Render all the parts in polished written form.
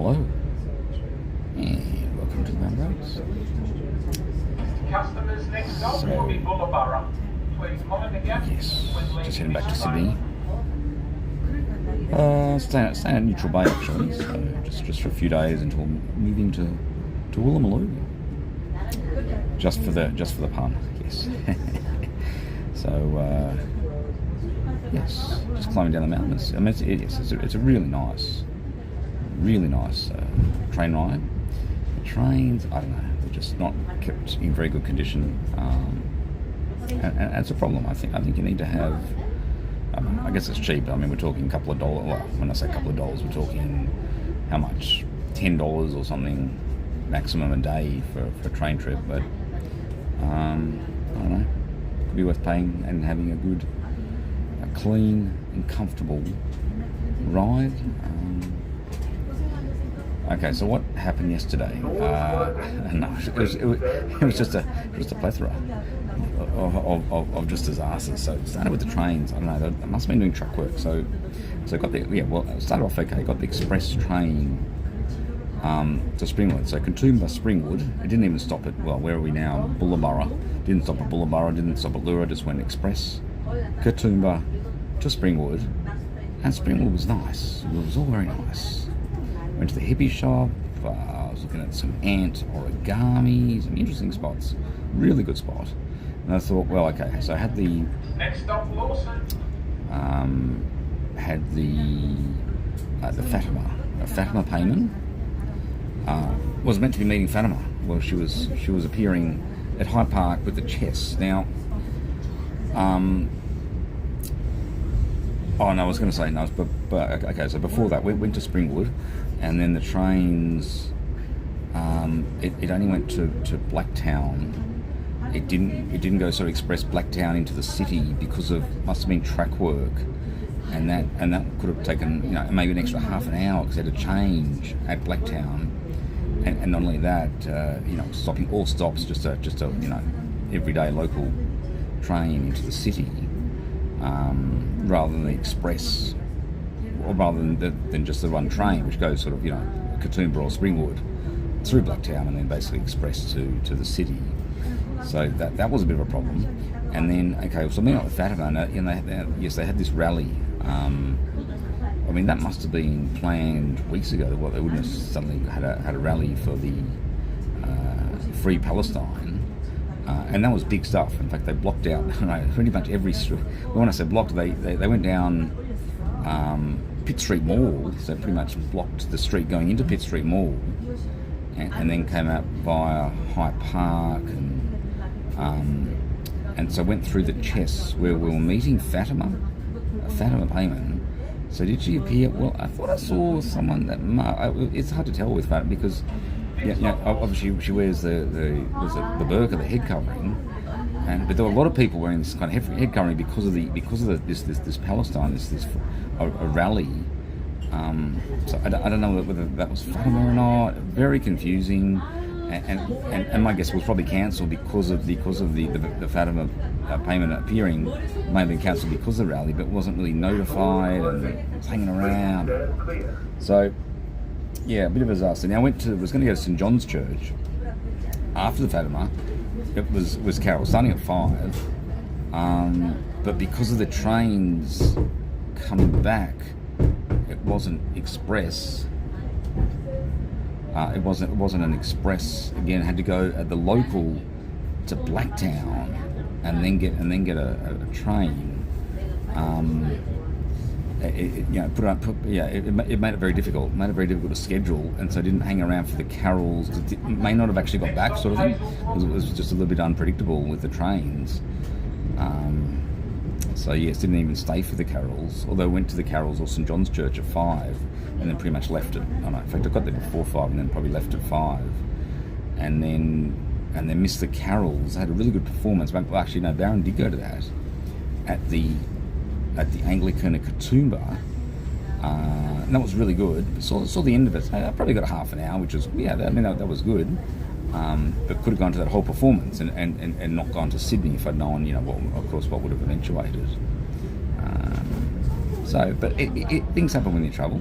Hello, and welcome to the Mount Roads. Customers next stop will be Bullabara. Please mind the gap. Yes, when just heading leaving back to this Sydney. Staying at Neutral Bay actually, so just for a few days until moving to Woolloomooloo. Just for the pun, yes. So yes, just climbing down the mountains. I mean, it's a really nice train ride. The trains, I don't know, they're just not kept in very good condition, and it's a problem. I think you need to have. I guess it's cheap. I mean, we're talking a couple of dollars. Well, when I say a couple of dollars, we're talking how much? $10 or something maximum a day for a train trip. But I don't know. Could be worth paying and having a clean and comfortable ride. Okay, so what happened yesterday? No, it was just a plethora of just disasters. So it started with the trains. I don't know. They must have been doing truck work. So got the it started off okay. Got the express train to Springwood. So Katoomba, Springwood. It didn't even stop at where are we now? Bullabara. Didn't stop at Bullabara. Didn't stop at Lura. Just went express Katoomba to Springwood, and Springwood was nice. It was all very nice. Went to the hippie shop. I was looking at some ant origami, some interesting spots. Really good spot. And I thought, well, okay. So I had the next stop Lawson. Had the Fatima Payman. Was meant to be meeting Fatima. Well, she was appearing at Hyde Park with the chess. Now, oh no, I was going to say no, but okay. So before that, we went to Springwood, and then the trains. It only went to Blacktown. It didn't go sort of express Blacktown into the city because of must have been track work, and that could have taken maybe an extra half an hour because they had to change at Blacktown, and not only that stopping all stops just a everyday local train into the city. Rather than the express, or rather than just the one train, which goes sort of Katoomba or Springwood through Blacktown and then basically express to the city. So that was a bit of a problem. And then so meeting up with Fatima, and they had this rally. I mean, that must have been planned weeks ago. They wouldn't have suddenly had a rally for the Free Palestine. And that was big stuff. In fact, they blocked out pretty much every street. When I say blocked, they went down Pitt Street Mall, so pretty much blocked the street going into Pitt Street Mall, and then came out via Hyde Park, and so went through the chess where we were meeting Fatima Payman. So did she appear? Well, I thought I saw someone that it's hard to tell with Fatima because. Obviously she wears the burqa, the head covering, but there were a lot of people wearing this kind of head covering because of this Palestine, this rally. So I don't know whether that was Fatima or not. Very confusing, and my guess was probably cancelled because of the Fatima Payman appearing. May have been cancelled because of the rally, but wasn't really notified and was hanging around. So. Yeah, a bit of a disaster. Now I was going to go to St John's Church after the Fatima. It was Carol, starting at 5, but because of the trains coming back, it wasn't express. It wasn't an express. Again, had to go at the local to Blacktown and then get a train. It made it very difficult. Made it very difficult to schedule, and so I didn't hang around for the carols. It may not have actually got back, sort of thing. It was just a little bit unpredictable with the trains. So yes, didn't even stay for the carols. Although I went to the carols or St John's Church at 5, and then pretty much left at. In fact, I got there before 5, and then probably left at 5, and then missed the carols. I had a really good performance. Well, actually, no, Baron did go to that at the Anglican at Katoomba, and that was really good. Saw the end of it. I probably got a half an hour, which was that was good. But could have gone to that whole performance and not gone to Sydney if I'd known what would have eventuated. But things happen when you travel.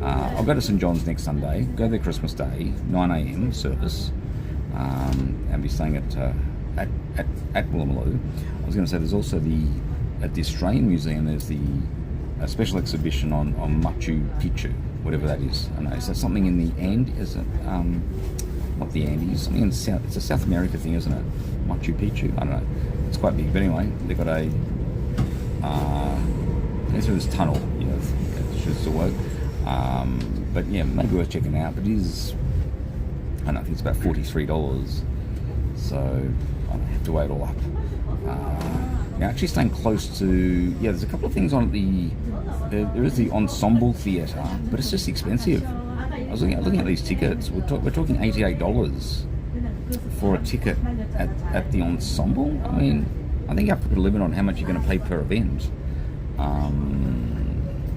I'll go to St John's next Sunday, go there Christmas Day, 9 a.m. service, and be staying at Woolloomooloo. I was going to say there's also at the Australian Museum, there's a special exhibition on Machu Picchu, whatever that is. I know, is that something in the Andes? Is it, not the Andes, something in South, it's a South America thing, isn't it? Machu Picchu? I don't know. It's quite big, but anyway, they've got it's through this tunnel, you know, that should still work. But yeah, maybe worth checking out. But it is, I don't know, I think it's about $43. So I don't have to weigh it all up. Now, actually staying close to, yeah, there's a couple of things on there is the Ensemble Theatre, but it's just expensive. I was looking at these tickets. We're talking $88 for a ticket at the Ensemble. I mean, I think you have to put a limit on how much you're going to pay per event.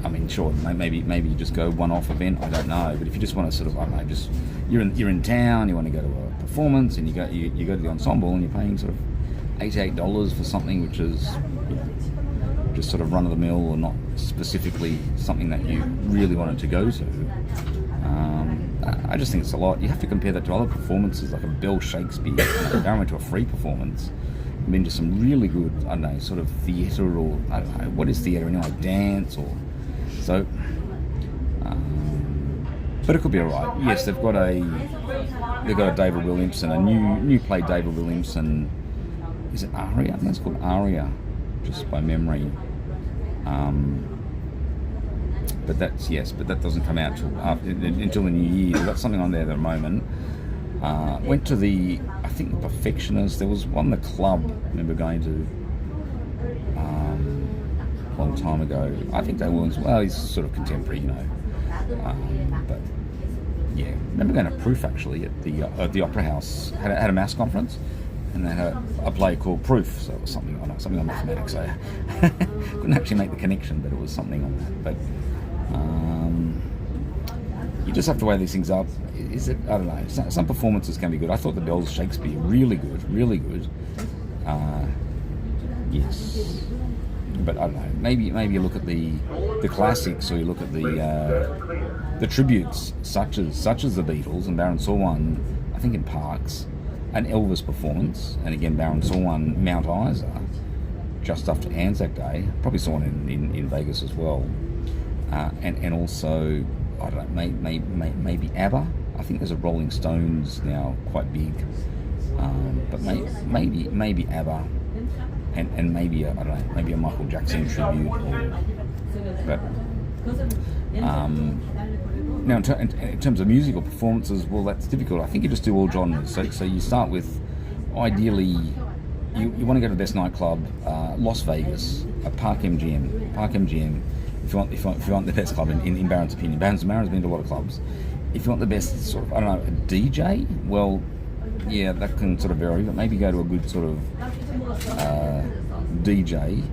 I mean, sure, maybe you just go one-off event. I don't know, but if you just want to sort of, I don't know, just you're in town, you want to go to a performance, and you go to the Ensemble, and you're paying sort of $88 for something which is, you know, just sort of run-of-the-mill or not specifically something that you really wanted to go to. I just think it's a lot. You have to compare that to other performances, like a Bell Shakespeare. I went to a free performance. I've been to some really good, I don't know, sort of theatre, or I don't know, what is theatre anyway, dance, or so. But it could be alright. Yes, they've got a David Williamson, a new play, David Williamson. Is it Aria? I think it's called Aria, just by memory. But that doesn't come out until the new year. They've got something on there at the moment. Went to I think the Perfectioners. There was one, the Club. I remember going to a long time ago. I think that was, well, he's sort of contemporary, you know. But yeah, I remember going to Proof actually at the Opera House. Had a maths conference, and they had a play called Proof. So it was something on mathematics. So I couldn't actually make the connection, but it was something on that. But you just have to weigh these things up. Is it? I don't know. Some performances can be good. I thought the Bell's Shakespeare really good. Yes, but I don't know. Maybe you look at the classics, or you look at the tributes, such as the Beatles. And Baron saw one, I think, in Parks, an Elvis performance, and again Baron saw one, Mount Isa, just after Anzac Day. Probably saw one in Vegas as well, and also, I don't know, maybe ABBA. I think there's a Rolling Stones now, quite big, but maybe ABBA, and maybe I don't know, maybe a Michael Jackson tribute. But now in terms of musical performances, well, that's difficult. I think you just do all genres. So you start with, ideally, you want to go to the best nightclub, Las Vegas, Park MGM. If you want the best club in Barron's opinion. Barron's been to a lot of clubs. If you want the best sort of, I don't know, a DJ, well, yeah, that can sort of vary, but maybe go to a good sort of DJ,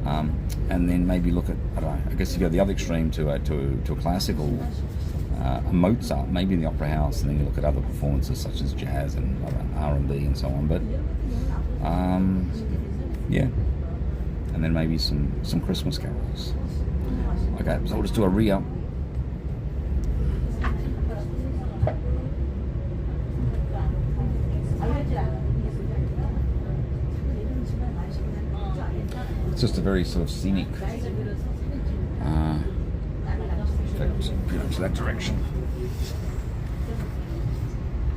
and then maybe look at, I don't know, I guess you go the other extreme to a classical, a Mozart, maybe in the Opera House, and then you look at other performances such as jazz and I don't know, R&B and so on. But yeah, and then maybe some Christmas carols. Okay, so we'll just do a re-up. It's just a very sort of scenic, pretty much that direction.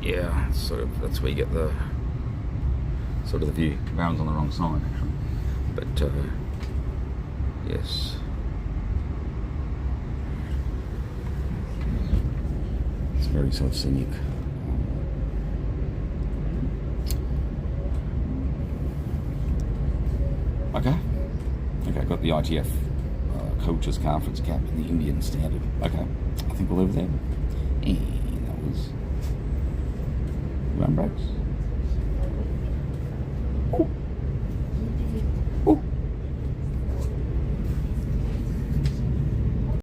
Yeah, that's where you get the sort of the view. Barron's on the wrong side actually, but yes. It's very sort of scenic. Okay, got the ITF coach's conference cap in the Indian Standard. Okay, I think we'll leave it there. And that was run brakes. Oh.